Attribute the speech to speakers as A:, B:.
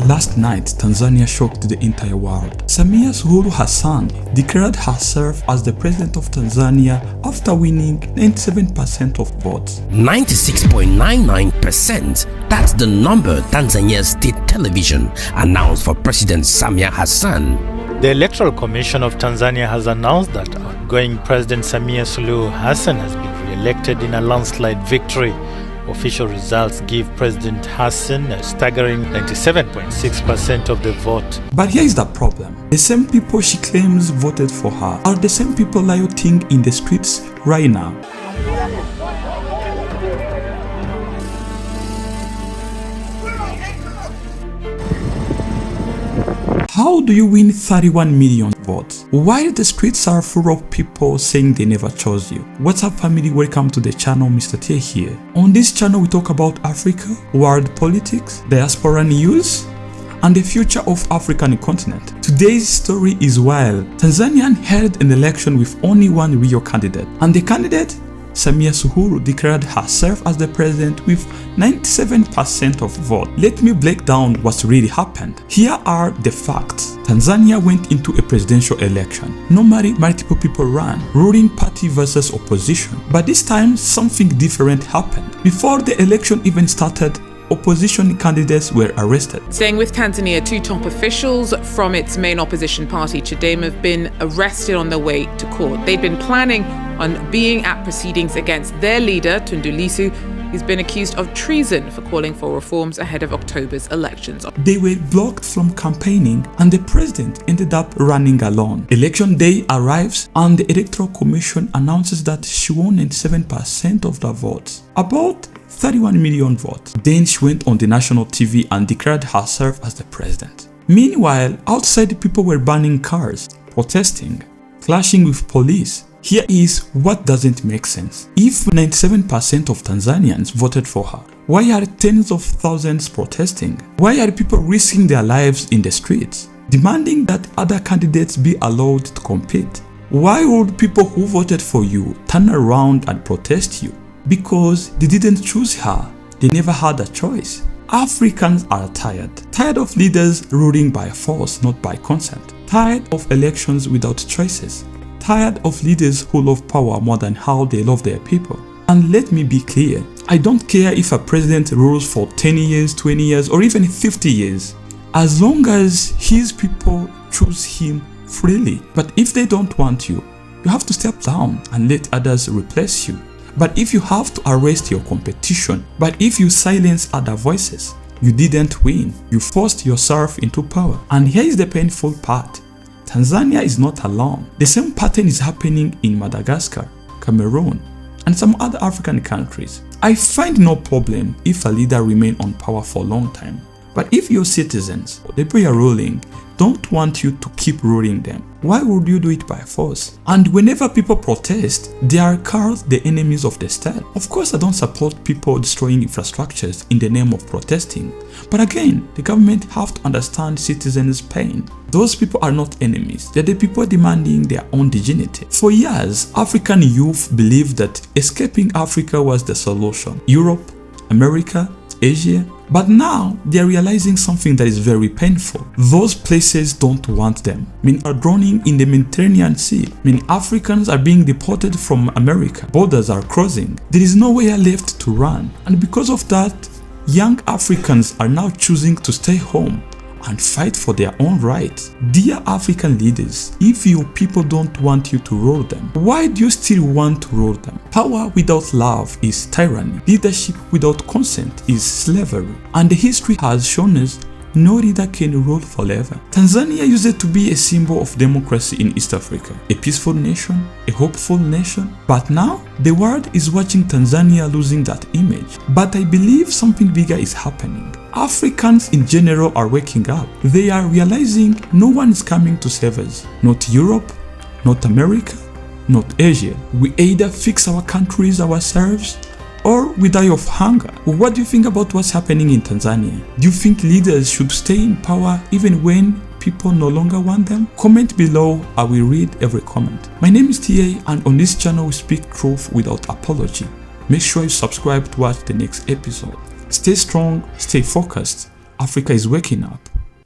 A: Last night, Tanzania shocked the entire world. Samia Suluhu Hassan declared herself as the president of Tanzania after winning 97% of votes.
B: 96.99%. That's the number Tanzania's state television announced for President Samia Hassan.
C: The Electoral Commission of Tanzania has announced that outgoing President Samia Suluhu Hassan has been re-elected in a landslide victory. Official results give President Hassan a staggering 97.6% of the vote.
A: But here is the problem. The same people she claims voted for her are the same people rioting in the streets right now. How do you win 31 million votes while the streets are full of people saying they never chose you? What's up, family? Welcome to the channel. Mr. T here. On this channel we talk about Africa, world politics, diaspora news, and the future of African continent. Today's story is wild. Tanzania held an election with only one real candidate, and the candidate, Samia Suluhu, declared herself as the president with 97% of vote. Let me break down what really happened. Here are the facts. Tanzania went into a presidential election. Normally, multiple people ran, ruling party versus opposition. But this time, something different happened. Before the election even started, opposition candidates were arrested.
D: Staying with Tanzania, two top officials from its main opposition party, Chadema, have been arrested on their way to court. They'd been planning on being at proceedings against their leader, Tundu Lissu, who's been accused of treason for calling for reforms ahead of October's elections.
A: They were blocked from campaigning, and the president ended up running alone. Election day arrives, and the Electoral Commission announces that she won 97% of the votes. About 31 million votes. Then she went on the national TV and declared herself as the president. Meanwhile, outside people were burning cars, protesting, clashing with police. Here is what doesn't make sense. If 97% of Tanzanians voted for her, why are tens of thousands protesting? Why are people risking their lives in the streets, demanding that other candidates be allowed to compete? Why would people who voted for you turn around and protest you? Because they didn't choose her. They never had a choice. Africans are tired of leaders ruling by force, not by consent, tired of elections without choices, tired of leaders who love power more than how they love their people. And let me be clear, I don't care if a president rules for 10 years, 20 years, or even 50 years, as long as his people choose him freely. But if they don't want you, you have to step down and let others replace you. But if you have to arrest your competition, but if you silence other voices, you didn't win. You forced yourself into power. And here is the painful part. Tanzania is not alone. The same pattern is happening in Madagascar, Cameroon, and some other African countries. I find no problem if a leader remains on power for a long time. But if your citizens, the people you're ruling, don't want you to keep ruling them, why would you do it by force? And whenever people protest, they are called the enemies of the state. Of course, I don't support people destroying infrastructures in the name of protesting. But again, the government have to understand citizens' pain. Those people are not enemies. They're the people demanding their own dignity. For years, African youth believed that escaping Africa was the solution. Europe, America, Asia. But now they are realizing something that is very painful. Those places don't want them. Many are drowning in the Mediterranean Sea. Many Africans are being deported from America. Borders are closing. There is nowhere left to run. And because of that, young Africans are now choosing to stay home and fight for their own rights. Dear African leaders, if your people don't want you to rule them, why do you still want to rule them? Power without love is tyranny. Leadership without consent is slavery. And the history has shown us no leader can rule forever. Tanzania used to be a symbol of democracy in East Africa, a peaceful nation, a hopeful nation. But now, the world is watching Tanzania losing that image. But I believe something bigger is happening. Africans in general are waking up. They are realizing no one is coming to save us. Not Europe, not America, not Asia. We either fix our countries ourselves or we die of hunger. What do you think about what's happening in Tanzania? Do you think leaders should stay in power even when people no longer want them? Comment below, I will read every comment. My name is TA, and on this channel we speak truth without apology. Make sure you subscribe to watch the next episode. Stay strong, stay focused. Africa is waking up.